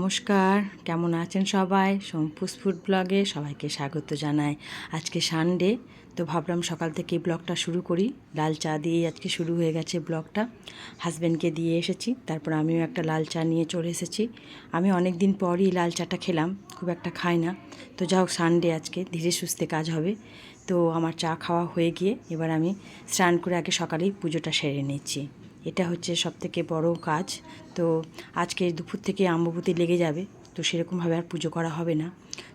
নমস্কার, কেমন আছেন সবাই? শম্পুস ফুড ব্লগে সবাইকে স্বাগত জানাই। আজকে সানডে, তো ভাবলাম সকাল থেকে ব্লগটা শুরু করি। লাল চা দিয়ে আজকে শুরু হয়ে গেছে ব্লগটা। হাজব্যান্ডকে দিয়ে এসেছি, তারপর আমিও একটা লাল চা নিয়ে চলে এসেছি। আমি অনেক দিন পরই লাল চাটা খেলাম, খুব একটা খাই না। তো যা হোক, সানডে আজকে ধীরে সুস্থে কাজ হবে। তো আমার চা খাওয়া হয়ে গিয়ে এবার আমি স্নান করে আগে সকালেই পুজোটা সেরে নিচ্ছি। এটা হচ্ছে সবথেকে বড় কাজ। তো আজকে দুপুর থেকে অম্বুবতী লেগে যাবে, তো সেরকমভাবে আর পুজো করা হবে না।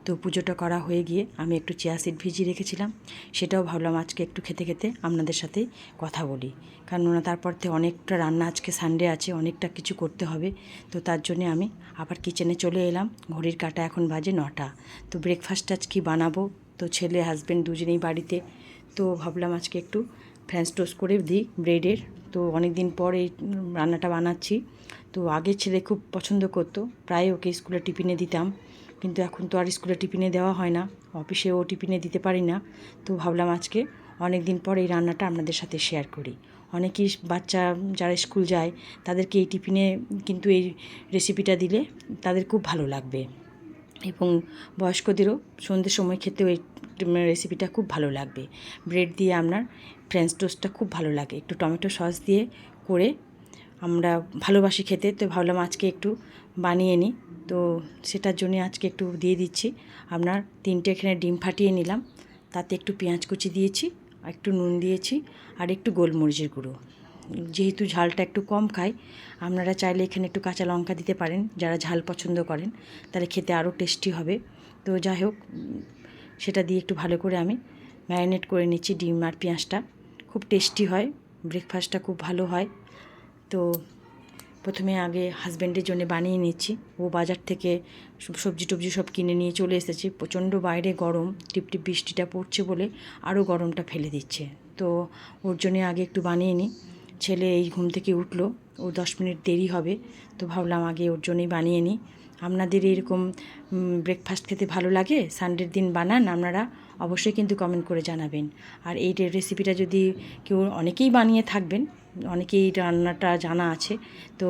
তো পুজোটা করা হয়ে গিয়ে আমি একটু চিয়া সিড ভিজিয়ে রেখেছিলাম, সেটাও ভাবলাম আজকে একটু খেতে খেতে আপনাদের সাথে কথা বলি। কেননা তারপর থেকে অনেকটা রান্না, আজকে সানডে আছে, অনেকটা কিছু করতে হবে। তো তার জন্যে আমি আবার কিচেনে চলে এলাম। ঘড়ির কাঁটা এখন বাজে 9টা। তো ব্রেকফাস্ট আজ কি বানাবো? তো ছেলে হাজব্যান্ড দুজনেই বাড়িতে। তো ভাবলাম আজকে একটু ফ্রেঞ্চ টোস্ট করে দিই ব্রেডের। তো অনেক দিন পর এই রান্নাটা বানাচ্ছি। তো আগে ছেলে খুব পছন্দ করতো, প্রায় ওকে স্কুলে টিফিনে দিতাম, কিন্তু এখন তো আর স্কুলে টিফিনে দেওয়া হয় না, অফিসেও টিফিনে দিতে পারি না। তো ভাবলাম আজকে অনেক দিন পর এই রান্নাটা আপনাদের সাথে শেয়ার করি। অনেকেই বাচ্চা যারা স্কুল যায় তাদেরকে এই টিফিনে কিন্তু এই রেসিপিটা দিলে তাদের খুব ভালো লাগবে, এবং বয়স্কদেরও সন্ধ্যের সময় খেতে ওই রেসিপিটা খুব ভালো লাগবে। ব্রেড দিয়ে আপনার ফ্রেঞ্চ টোস্টটা খুব ভালো লাগে, একটু টমেটো সস দিয়ে করে আমরা ভালোবাসি খেতে। তো ভাবলাম আজকে একটু বানিয়ে নিই। তো সেটার জন্য আজকে একটু দিয়ে দিচ্ছি আপনার 3টে এখানে ডিম ফাটিয়ে নিলাম, তাতে একটু পেঁয়াজ কুচি দিয়েছি, একটু নুন দিয়েছি, আর একটু গোলমরিচের গুঁড়ো। যেহেতু ঝালটা একটু কম খাই, আপনারা চাইলে এখানে একটু কাঁচা লঙ্কা দিতে পারেন, যারা ঝাল পছন্দ করেন, তাহলে খেতে আরও টেস্টি হবে। তো যাই হোক, সেটা দিয়ে একটু ভালো করে আমি ম্যারিনেট করে নিচ্ছি ডিম আর পেঁয়াজটা। খুব টেস্টি হয়, ব্রেকফাস্টটা খুব ভালো হয়। তো প্রথমে আগে হাজব্যান্ডের জন্য বানিয়ে নিচ্ছি। ও বাজার থেকে সবজি টবজি সব কিনে নিয়ে চলে এসেছে। প্রচণ্ড বাইরে গরম, টিপটিপ বৃষ্টিটা পড়ছে বলে আরও গরমটা ফেলে দিচ্ছে। তো ওর জন্যে আগে একটু বানিয়ে নিই। ছেলে এই ঘুম থেকে উঠলো, ও 10 মিনিট দেরি হবে, তো ভাবলাম আগে ওর জন্যই বানিয়ে নিই। আপনাদের এরকম ব্রেকফাস্ট খেতে ভালো লাগে? সানডের দিন বানান আপনারা? অবশ্যই কিন্তু কমেন্ট করে জানাবেন। আর এই রেসিপিটা যদি কেউ, অনেকেই বানিয়ে থাকবেন, অনেকেই রান্নাটা জানা আছে, তো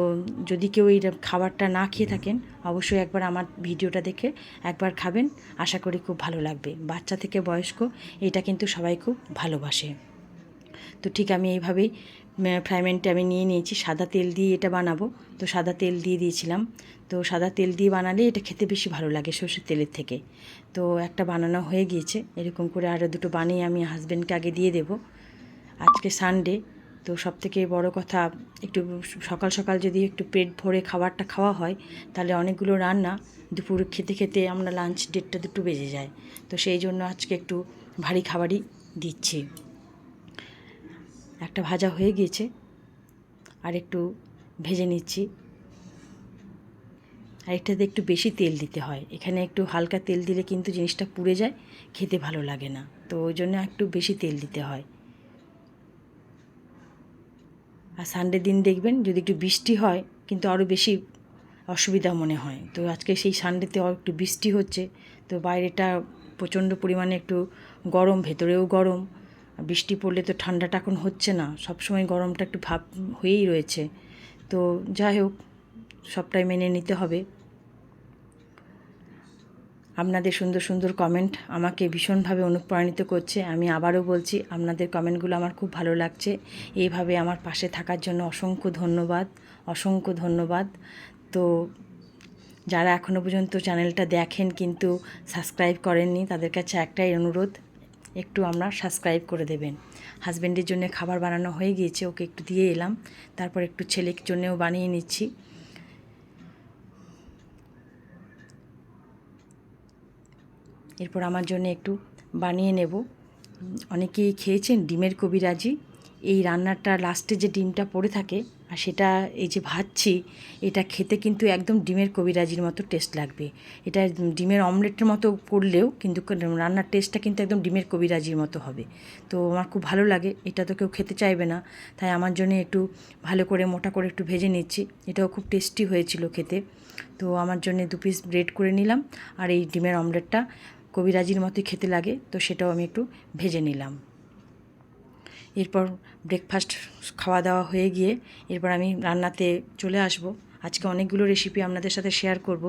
যদি কেউ এই খাবারটা না খেয়ে থাকেন, অবশ্যই একবার আমার ভিডিওটা দেখে একবার খাবেন। আশা করি খুব ভালো লাগবে। বাচ্চা থেকে বয়স্ক এটা কিন্তু সবাই খুব ভালোবাসে। তো ঠিক আমি এইভাবেই ফ্রাই প্যানটা আমি নিয়ে নিয়েছি, সাদা তেল দিয়ে এটা বানাবো। তো সাদা তেল দিয়ে দিয়েছিলাম। তো সাদা তেল দিয়ে বানালে এটা খেতে বেশি ভালো লাগে সরষের তেলের থেকে। তো একটা বানানো হয়ে গিয়েছে, এরকম করে আরও দুটো বানিয়ে আমি হাজব্যান্ডকে আগে দিয়ে দেবো। আজকে সানডে, তো সবথেকে বড় কথা, একটু সকাল সকাল যদি একটু পেট ভরে খাবারটা খাওয়া হয়, তাহলে অনেকগুলো রান্না দুপুর খেতে খেতে আমরা লাঞ্চ 1:30-2 বেজে যায়। তো সেই জন্য আজকে একটু ভারী খাবারই দিচ্ছি। একটা ভাজা হয়ে গিয়েছে, আর একটু ভেজে নিচ্ছি। আর এটাতে একটু বেশি তেল দিতে হয়, এখানে একটু হালকা তেল দিলে কিন্তু জিনিসটা পুড়ে যায়, খেতে ভালো লাগে না। তো ওই জন্য একটু বেশি তেল দিতে হয়। আর সানডে দিন দেখবেন যদি একটু বৃষ্টি হয়, কিন্তু আরও বেশি অসুবিধা মনে হয়। তো আজকে সেই সানডেতে একটু বৃষ্টি হচ্ছে, তো বাইরেটা প্রচণ্ড পরিমাণে একটু গরম, ভেতরেও গরম। বৃষ্টি পড়লে তো ঠান্ডাটা এখন হচ্ছে না, সবসময় গরমটা একটু ভাব হয়েই রয়েছে। তো যাই হোক, সবটাই মেনে নিতে হবে। আপনাদের সুন্দর সুন্দর কমেন্ট আমাকে ভীষণভাবে অনুপ্রাণিত করছে। আমি আবারও বলছি, আপনাদের কমেন্টগুলো আমার খুব ভালো লাগছে। এইভাবে আমার পাশে থাকার জন্য অসংখ্য ধন্যবাদ, অসংখ্য ধন্যবাদ। তো যারা এখনও পর্যন্ত চ্যানেলটা দেখেন কিন্তু সাবস্ক্রাইব করেননি, তাদের কাছে একটাই অনুরোধ, একটু আপনারা সাবস্ক্রাইব করে দেবেন। হাজব্যান্ডের জন্য খাবার বানানো হয়ে গিয়েছে, ওকে একটু দিয়ে এলাম, তারপর একটু ছেলের জন্যেও বানিয়ে নিচ্ছি। এরপর আমার জন্য একটু বানিয়ে নেব। অনেকেই খেয়েছেন ডিমের কবিরাজি, এই রান্নাটা লাস্টে যে ডিমটা পড়ে থাকে, আর সেটা এই যে ভাজছি, এটা খেতে কিন্তু একদম ডিমের কবিরাজির মতো টেস্ট লাগবে। এটা ডিমের অমলেটের মতো করলেও কিন্তু রান্নার টেস্টটা কিন্তু একদম ডিমের কবিরাজির মতো হবে। তো আমার খুব ভালো লাগে, এটা তো কেউ খেতে চাইবে না, তাই আমার জন্য একটু ভালো করে মোটা করে একটু ভেজে নিচ্ছি। এটাও খুব টেস্টি হয়েছিল খেতে। তো আমার জন্য 2 পিস ব্রেড করে নিলাম, আর এই ডিমের অমলেটটা কবিরাজির মতোই খেতে লাগে, তো সেটাও আমি একটু ভেজে নিলাম। এরপর ব্রেকফাস্ট খাওয়া দাওয়া হয়ে গিয়ে এরপর আমি রান্নাতে চলে আসব। আজকে অনেকগুলো রেসিপি আপনাদের সাথে শেয়ার করব।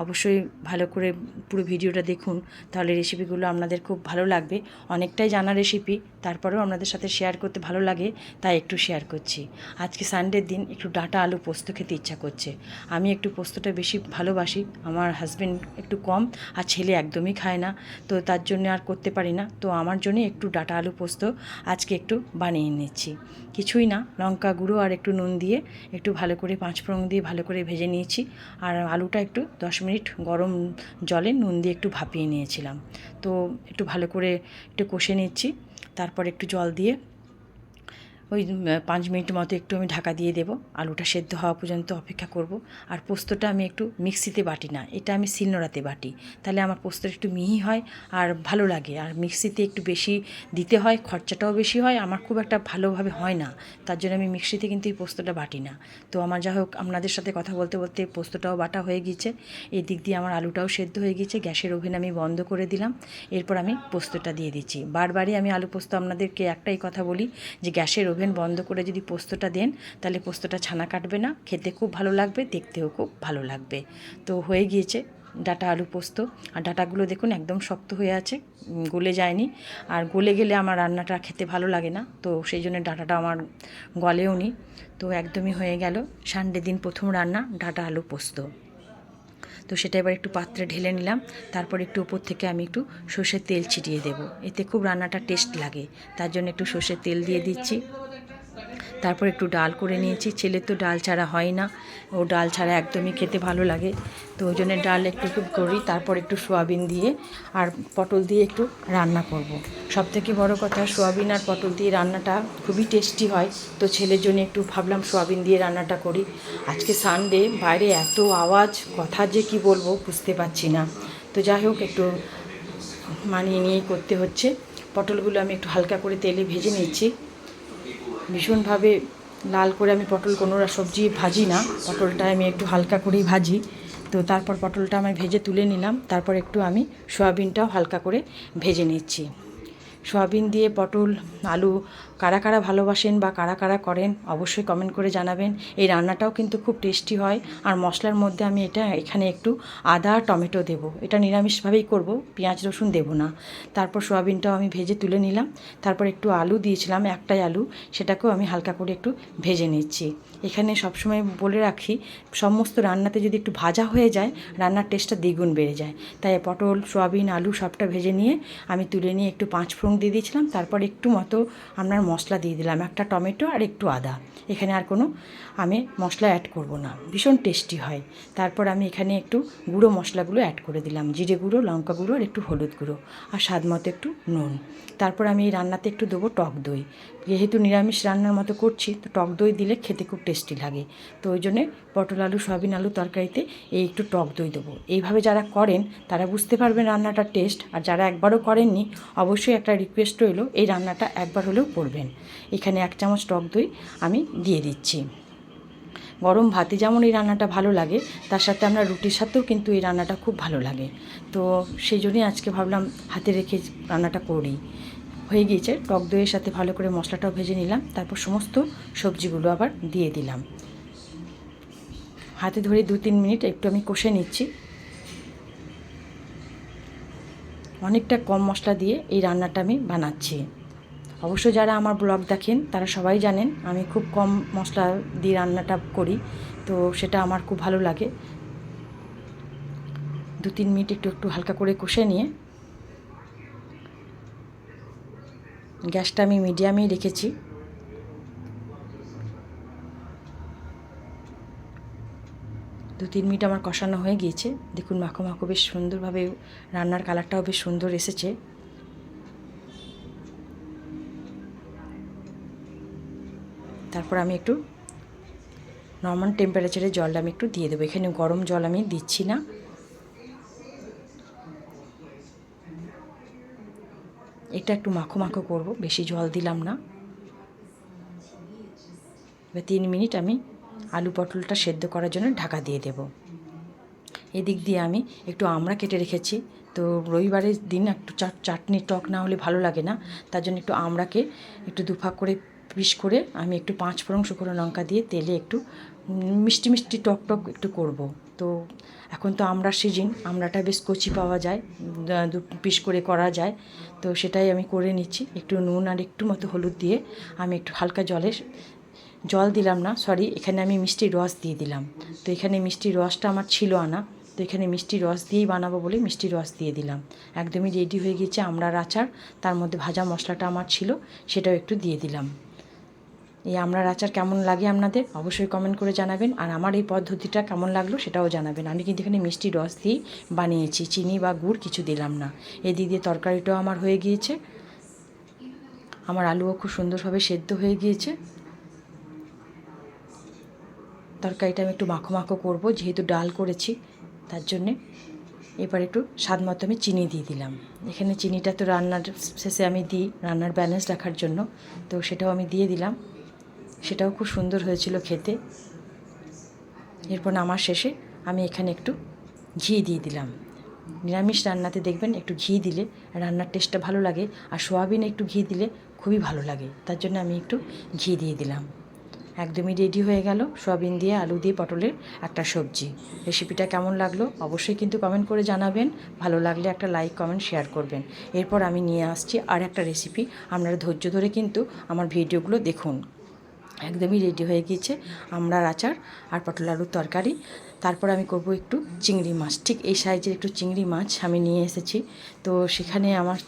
অবশ্যই ভালো করে পুরো ভিডিওটা দেখুন, তাহলে রেসিপিগুলো আপনাদের খুব ভালো লাগবে। অনেকটাই জানা রেসিপি, তারপরেও আপনাদের সাথে শেয়ার করতে ভালো লাগে, তাই একটু শেয়ার করছি। আজকে সানডের দিন একটু ডাঁটা আলু পোস্ত খেতে ইচ্ছা করছে। আমি একটু পোস্তটা বেশি ভালোবাসি, আমার হাজব্যান্ড একটু কম, আর ছেলে একদমই খায় না, তো তার জন্য আর করতে পারি না। তো আমার জন্য একটু ডাঁটা আলু পোস্ত আজকে একটু বানিয়ে নিচ্ছি। কিছুই না, লঙ্কা গুঁড়ো আর একটু নুন দিয়ে একটু ভালো করে 5 ফোড়ন দিয়ে ভালো করে ভেজে নিয়েছি। আর আলুটা একটু 10 মিনিট গরম জলে নুন দিয়ে একটু ভাপিয়ে নিয়েছিলাম। তো একটু ভালো করে একটু কষে নিচ্ছি, তারপর একটু জল দিয়ে ওই 5 মিনিট মতো একটু আমি ঢাকা দিয়ে দেবো। আলুটা সেদ্ধ হওয়া পর্যন্ত অপেক্ষা করব। আর পোস্তটা আমি একটু মিক্সিতে বাটি না, এটা আমি শিলনোড়াতে বাটি, তাহলে আমার পোস্তটা একটু মিহি হয় আর ভালো লাগে। আর মিক্সিতে একটু বেশি দিতে হয়, খরচাটাও বেশি হয়, আমার খুব একটা ভালোভাবে হয় না, তার জন্য আমি মিক্সিতে কিন্তু এই পোস্তটা বাটি না। তো আমার যা হোক, আপনাদের সাথে কথা বলতে বলতে পোস্তটাও বাটা হয়ে গিয়েছে, এই দিক দিয়ে আমার আলুটাও সেদ্ধ হয়ে গিয়েছে। গ্যাসের ওভেন আমি বন্ধ করে দিলাম, এরপর আমি পোস্তটা দিয়ে দিচ্ছি। বারবারই আমি আলু পোস্ত আপনাদেরকে একটাই কথা বলি, যে গ্যাসের ওভেন বন্ধ করে যদি পোস্তটা দেন, তাহলে পোস্তটা ছানা কাটবে না, খেতে খুব ভালো লাগবে, দেখতেও খুব ভালো লাগবে। তো হয়ে গিয়েছে ডাঁটা আলু পোস্ত। আর ডাঁটাগুলো দেখুন একদম শক্ত হয়ে আছে, গলে যায়নি। আর গলে গেলে আমার রান্নাটা খেতে ভালো লাগে না, তো সেই জন্য ডাঁটাটা আমার গলেও নি। তো একদমই হয়ে গেল সানডে দিন প্রথম রান্না ডাঁটা আলু পোস্ত। তো সেটা এবার একটু পাত্রে ঢেলে নিলাম, তারপর একটু উপর থেকে আমি একটু সর্ষের তেল ছিটিয়ে দেবো, এতে খুব রান্নাটা টেস্ট লাগে, তার জন্য একটু সর্ষের তেল দিয়ে দিচ্ছি। তারপর একটু ডাল করে নিয়েছি, ছেলে তো ডাল ছাড়া হয় না, ও ডাল ছাড়া একদমই খেতে ভালো লাগে, তো ওই জন্য ডাল একটু করি। তারপর একটু সোয়াবিন দিয়ে আর পটল দিয়ে একটু রান্না করব। সবথেকে বড় কথা, সোয়াবিন আর পটল দিয়ে রান্নাটা খুবই টেস্টি হয়, তো ছেলের জন্য একটু ভাবলাম সোয়াবিন দিয়ে রান্নাটা করি। আজকে সানডে, বাইরে এত আওয়াজ, কথা যে কি বলবো বুঝতে পারছি না। তো যাই হোক, একটু মানিয়ে নিয়েই করতে হচ্ছে। পটলগুলো আমি একটু হালকা করে তেলে ভেজে নিচ্ছি, ভীষণভাবে লাল করে আমি পটল কোনো সবজি ভাজি না, পটলটা আমি একটু হালকা করেই ভাজি। তো তারপর পটলটা আমি ভেজে তুলে নিলাম, তারপর একটু আমি সয়াবিনটাও হালকা করে ভেজে নিচ্ছি। সয়াবিন দিয়ে পটল আলু কারা কারা ভালোবাসেন বা কারা কারা করেন অবশ্যই কমেন্ট করে জানাবেন। এই রান্নাটাও কিন্তু খুব টেস্টি হয়। আর মশলার মধ্যে আমি এখানে একটু আদা টমেটো দেব, এটা নিরামিষভাবেই করব, পেঁয়াজ রসুন দেব না। তারপর সয়াবিনটাও আমি ভেজে তুলে নিলাম, তারপর একটু আলু দিয়েছিলাম, একটাই আলু, সেটাকেও আমি হালকা করে একটু ভেজে নিচ্ছি। এখানে সবসময় বলে রাখি, সমস্ত রান্নাতে যদি একটু ভাজা হয়ে যায়, রান্নার টেস্টটা দ্বিগুণ বেড়ে যায়। তাই পটল সয়াবিন আলু সবটা ভেজে নিয়ে আমি তুলে নিয়ে একটু 5 ফোড়ন দিয়ে দিয়েছিলাম, তারপর একটু মতো আপনার মশলা দিয়ে দিলাম, একটা টমেটো আর একটু আদা। এখানে আর কোনো আমি মশলা অ্যাড করব না, ভীষণ টেস্টি হয়। তারপর আমি এখানে একটু গুঁড়ো মশলাগুলো অ্যাড করে দিলাম, জিরে গুঁড়ো, লঙ্কা গুঁড়ো আর একটু হলুদ গুঁড়ো, আর স্বাদ মতো একটু নুন। তারপর আমি এই রান্নাতে একটু দেবো টক দই, যেহেতু নিরামিষ রান্নার মতো করছি, তো টক দই দিলে খেতে খুব টেস্টি লাগে। তো ওই জন্যে পটল আলু সয়াবিন আলু তরকারিতে এই একটু টক দই দেবো। এইভাবে যারা করেন তারা বুঝতে পারবেন রান্নাটার টেস্ট, আর যারা একবারও করেননি অবশ্যই একটা রিকোয়েস্ট রইল, এই রান্নাটা একবার হলেও করবেন। এখানে 1 চামচ টক দই আমি দিয়ে দিচ্ছি। গরম ভাতে যেমন এই রান্নাটা ভালো লাগে, তার সাথে আমরা রুটির সাথেও কিন্তু এই রান্নাটা খুব ভালো লাগে। তো সেই জন্যই আজকে ভাবলাম হাতে রেখে রান্নাটা করি। হয়ে গিয়েছে, টক দইয়ের সাথে ভালো করে মশলাটাও ভেজে নিলাম, তারপর সমস্ত সবজিগুলো আবার দিয়ে দিলাম। হাতে ধরে 2-3 মিনিট একটু আমি কষে নিচ্ছি। অনেকটা কম মশলা দিয়ে এই রান্নাটা আমি বানাচ্ছি। অবশ্য যারা আমার ব্লগ দেখেন তারা সবাই জানেন আমি খুব কম মশলা দিয়ে রান্নাটা করি, তো সেটা আমার খুব ভালো লাগে। 2-3 মিনিট একটু হালকা করে কষে নিয়ে গ্যাসটা আমি মিডিয়ামেই রেখেছি। দু 3 মিনিট আমার কষানো হয়ে গিয়েছে, দেখুন মাখো মাখো বেশ সুন্দরভাবে রান্নার কালারটাও বেশ সুন্দর এসেছে। তারপর আমি একটু নর্মাল টেম্পারেচারে জলটা আমি একটু দিয়ে দেবো, এখানে গরম জল আমি দিচ্ছি না। এটা একটু মাখো মাখো করব, বেশি জল দিলাম না। এবার 3 মিনিট আমি আলু পটলটা সেদ্ধ করার জন্য ঢাকা দিয়ে দেব। এদিক দিয়ে আমি একটু আমড়া কেটে রেখেছি, তো রবিবারের দিন একটু চাটনি টক না হলে ভালো লাগে না, তার জন্য একটু আমড়াকে একটু দুফাক করে পিস করে আমি একটু 5 ফোড়ন শুকনো লঙ্কা দিয়ে তেলে একটু মিষ্টি মিষ্টি টক টক একটু করব। তো এখন তো আমড়ার সিজন, আমড়াটা বেশ কচি পাওয়া যায়, 2 পিস করে করা যায়। তো সেটাই আমি করে নিচ্ছি। একটু নুন আর একটু মতো হলুদ দিয়ে আমি একটু হালকা জল দিলাম না, সরি, এখানে আমি মিষ্টির রস দিয়ে দিলাম। তো এখানে মিষ্টির রসটা আমার ছিল আনা, তো এখানে মিষ্টি রস দিয়েই বানাবো বলে মিষ্টি রস দিয়ে দিলাম। একদমই রেডি হয়ে গিয়েছে আমড়ার আচার। তার মধ্যে ভাজা মশলাটা আমার ছিল, সেটাও একটু দিয়ে দিলাম। এই আমড়ার আচার কেমন লাগে আপনাদের অবশ্যই কমেন্ট করে জানাবেন, আর আমার এই পদ্ধতিটা কেমন লাগলো সেটাও জানাবেন। আমি কিন্তু এখানে মিষ্টি রস দিয়েই বানিয়েছি, চিনি বা গুড় কিছু দিলাম না। এদিক দিয়ে তরকারিটাও আমার হয়ে গিয়েছে, আমার আলুও খুব সুন্দরভাবে সেদ্ধ হয়ে গিয়েছে। তরকারিটা আমি একটু মাখো মাখো করবো, যেহেতু ডাল করেছি তার জন্যে। এবার একটু স্বাদ মতো আমি চিনি দিয়ে দিলাম। এখানে চিনিটা তো রান্নার শেষে আমি দিই রান্নার ব্যালেন্স রাখার জন্য, তো সেটাও আমি দিয়ে দিলাম। সেটাও খুব সুন্দর হয়েছিল খেতে। এরপর নামার শেষে আমি এখানে একটু ঘি দিয়ে দিলাম। নিরামিষ রান্নাতে দেখবেন একটু ঘি দিলে রান্নার টেস্টটা ভালো লাগে, আর সোয়াবিনে একটু ঘি দিলে খুবই ভালো লাগে, তার জন্য আমি একটু ঘি দিয়ে দিলাম। একদমই রেডি হয়ে গেল সয়াবিন দিয়ে আলু দিয়ে পটলের একটা সবজি। রেসিপিটা কেমন লাগলো অবশ্যই কিন্তু কমেন্ট করে জানাবেন, ভালো লাগলে একটা লাইক কমেন্ট শেয়ার করবেন। এরপর আমি নিয়ে আসছি আর একটা রেসিপি, আপনারা ধৈর্য ধরে কিন্তু আমার ভিডিওগুলো দেখুন। একদমই রেডি হয়ে গিয়েছে আমড়ার আচার আর পটল আলুর তরকারি। তারপর আমি করব একটু চিংড়ি মাছ, ঠিক এই সাইজের একটু চিংড়ি মাছ আমি নিয়ে এসেছি। তো সেখানে আমার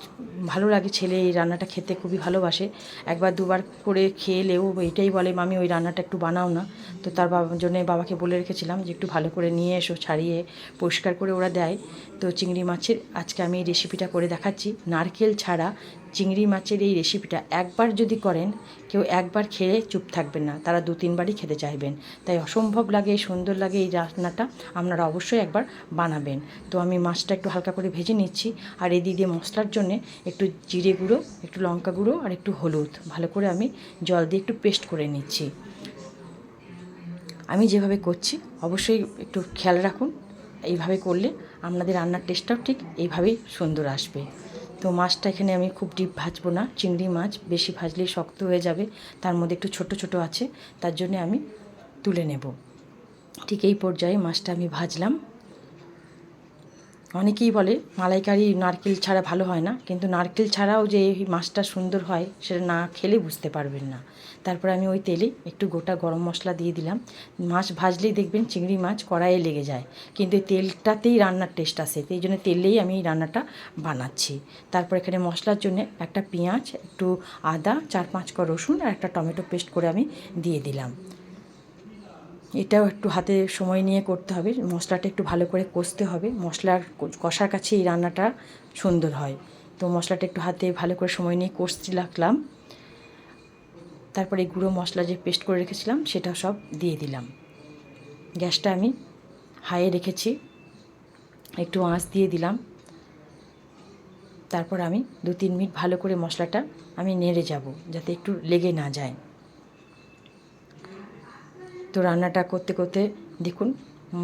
ভালো লাগে, ছেলে এই রান্নাটা খেতে খুবই ভালোবাসে। একবার দুবার করে খেলেও এইটাই বলে, মামি ওই রান্নাটা একটু বানাও না। তো তার জন্য বাবাকে বলে রেখেছিলাম যে একটু ভালো করে নিয়ে এসো, ছাড়িয়ে পরিষ্কার করে ওরা দেয়। তো চিংড়ি মাছের আজকে আমি এই রেসিপিটা করে দেখাচ্ছি। নারকেল ছাড়া চিংড়ি মাছের এই রেসিপিটা একবার যদি করেন, কেউ একবার খেয়ে চুপ থাকবেন না, তারা 2-3বারই খেতে চাইবেন। তাই অসম্ভব লাগে, সুন্দর লাগে এই রান্নাটা, আপনারা অবশ্যই একবার বানাবেন। তো আমি মাছটা একটু হালকা করে ভেজে নিচ্ছি, আর এদিক দিয়ে মশলার জন্যে একটু জিরে গুঁড়ো, একটু লঙ্কা গুঁড়ো আর একটু হলুদ ভালো করে আমি জল দিয়ে একটু পেস্ট করে নিচ্ছি। আমি যেভাবে করছি অবশ্যই একটু খেয়াল রাখুন, এইভাবে করলে আপনাদের রান্নার টেস্টটাও ঠিক এইভাবেই সুন্দর আসবে। তো মাছটা এখানে আমি খুব ডিপ ভাজবো না, চিংড়ি মাছ বেশি ভাজলেই শক্ত হয়ে যাবে, তার মধ্যে একটু ছোট ছোট আছে, তার জন্য আমি তুলে নেব। ঠিক এই পর্যায়ে মাছটা আমি ভাজলাম। অনেকেই বলে মালাইকারি নারকেল ছাড়া ভালো হয় না, কিন্তু নারকেল ছাড়াও যে এই মাছটা সুন্দর হয় সেটা না খেলে বুঝতে পারবেন না। তারপর আমি ওই তেলে একটু গোটা গরম মশলা দিয়ে দিলাম। মাছ ভাজলেই দেখবেন চিংড়ি মাছ কড়াইয়ে লেগে যায়, কিন্তু এই তেলটাতেই রান্নার টেস্ট আসে, এই জন্য তেলেই আমি এই রান্নাটা বানাচ্ছি। তারপর এখানে মশলার জন্য একটা পেঁয়াজ, একটু আদা, 4-5 কোয়া রসুন আর একটা টমেটো পেস্ট করে আমি দিয়ে দিলাম। এটাও একটু হাতে সময় নিয়ে করতে হবে, মশলাটা একটু ভালো করে কষতে হবে, মশলার কষার কাছে এই রান্নাটা সুন্দর হয়। তো মশলাটা একটু হাতে ভালো করে সময় নিয়ে কষতে লাগলাম। তারপরে গুঁড়ো মশলা যে পেস্ট করে রেখেছিলাম সেটা সব দিয়ে দিলাম। গ্যাসটা আমি হাইয়ে রেখেছি, একটু আঁচ দিয়ে দিলাম। তারপর আমি 2-3 মিনিট ভালো করে মশলাটা আমি নেড়ে যাব, যাতে একটু লেগে না যায়। তো রান্নাটা করতে করতে দেখুন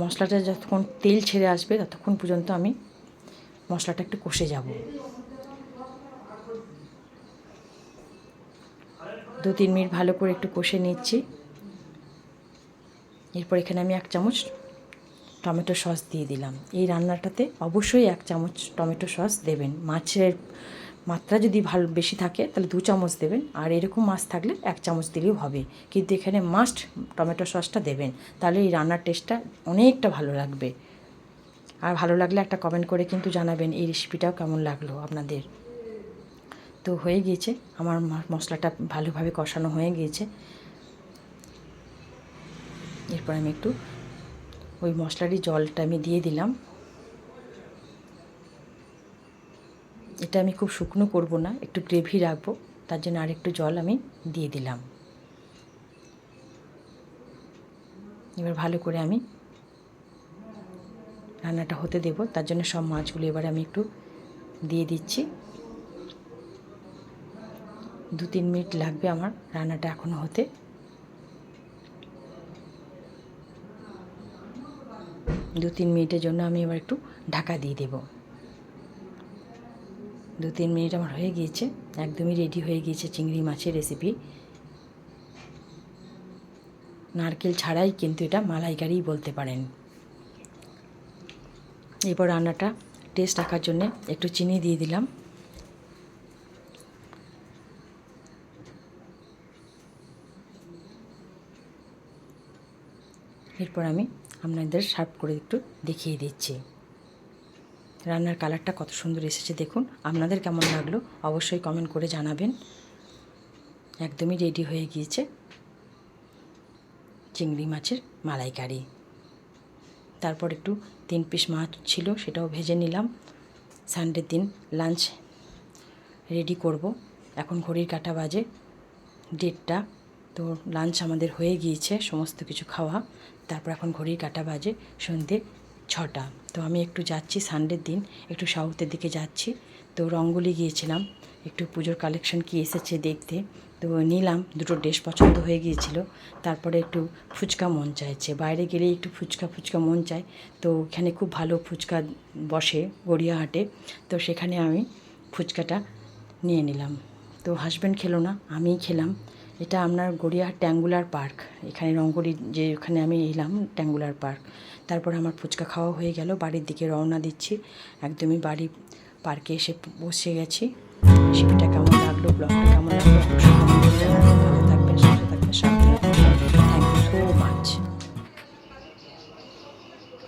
মশলাটা যতক্ষণ তেল ছেড়ে আসবে ততক্ষণ পর্যন্ত আমি মশলাটা একটু কষে যাব। 2-3 মিনিট ভালো করে একটু কষে নিচ্ছি। এরপর এখানে আমি 1 চামচ টমেটো সস দিয়ে দিলাম। এই রান্নাটাতে অবশ্যই 1 চামচ টমেটো সস দেবেন। মাছের মাত্রা যদি ভালো বেশি থাকে তাহলে 2 চামচ দেবেন, আর এরকম মাছ থাকলে 1 চামচ দিলেও হবে, কিন্তু এখানে মাস্ট টমেটো সসটা দেবেন, তাহলে এই রান্নার টেস্টটা অনেকটা ভালো লাগবে। আর ভালো লাগলে একটা কমেন্ট করে কিন্তু জানাবেন এই রেসিপিটাও কেমন লাগলো আপনাদের। তো হয়ে গিয়েছে আমার মশলাটা ভালোভাবে কষানো হয়ে গিয়েছে। এরপর আমি একটু ওই মশলারই জলটা আমি দিয়ে দিলাম। এটা আমি খুব শুকনো করব না, একটু গ্রেভি রাখবো, তার জন্য আর একটু জল আমি দিয়ে দিলাম। এবার ভালো করে আমি রান্নাটা হতে দেব, তার জন্য সব মাছগুলো এবার আমি একটু দিয়ে দিচ্ছি। 2-3 মিনিট লাগবে আমার রান্নাটা এখনও হতে। দু তিন মিনিটের জন্য আমি এবার একটু ঢাকা দিয়ে দেব। 2-3 মিনিট আমার হয়ে গিয়েছে, একদমই রেডি হয়ে গিয়েছে চিংড়ি মাছের রেসিপি। নারকেল ছাড়াই কিন্তু এটা মালাইকারি বলতে পারেন। এরপর রান্নাটা টেস্ট রাখার জন্য একটু চিনি দিয়ে দিলাম। এরপর আমি আপনাদের সার্ভ করে একটু দেখিয়ে দিচ্ছি। রান্নার কালারটা কত সুন্দর এসেছে দেখুন। আপনাদের কেমন লাগলো অবশ্যই কমেন্ট করে জানাবেন। একদমই রেডি হয়ে গিয়েছে চিংড়ি মাছের মালাইকারি। তারপর একটু 3 পিস মাছ ছিল, সেটাও ভেজে নিলাম। সানডের দিন লাঞ্চ রেডি করব। এখন ঘড়ির কাঁটা বাজে 1:30। তো লাঞ্চ আমাদের হয়ে গিয়েছে, সমস্ত কিছু খাওয়া। তারপর এখন ঘড়ির কাঁটা বাজে সন্ধ্যে 6টা। তো আমি একটু যাচ্ছি, সানডের দিন একটু সাউথের দিকে যাচ্ছি। তো রঙ্গলি গিয়েছিলাম, একটু পুজোর কালেকশন কি এসেছে দেখতে। তো নিলাম, দুটো ড্রেস পছন্দ হয়ে গিয়েছিল। তারপরে একটু ফুচকা মন চাইছে, বাইরে গেলেই একটু ফুচকা মন চায়। তো এখানে খুব ভালো ফুচকা বসে গড়িয়াহাটে। তো সেখানে আমি ফুচকাটা নিয়ে নিলাম। তো হাজব্যান্ড খেলো না, আমিই খেলাম। এটা আপনার গড়িয়াহাট ট্যাঙ্গুলার পার্ক, এখানে রঙ্গলি যে ওখানে আমি এলাম ট্যাঙ্গুলার পার্ক। তারপর আমার ফুচকা খাওয়া হয়ে গেল, বাড়ির দিকে রওনা দিচ্ছি। একদমই বাড়ি পার্কে এসে বসে গেছি। রেসিপিটা কেমন লাগলো, ব্লগটা কেমন লাগলো অবশ্যই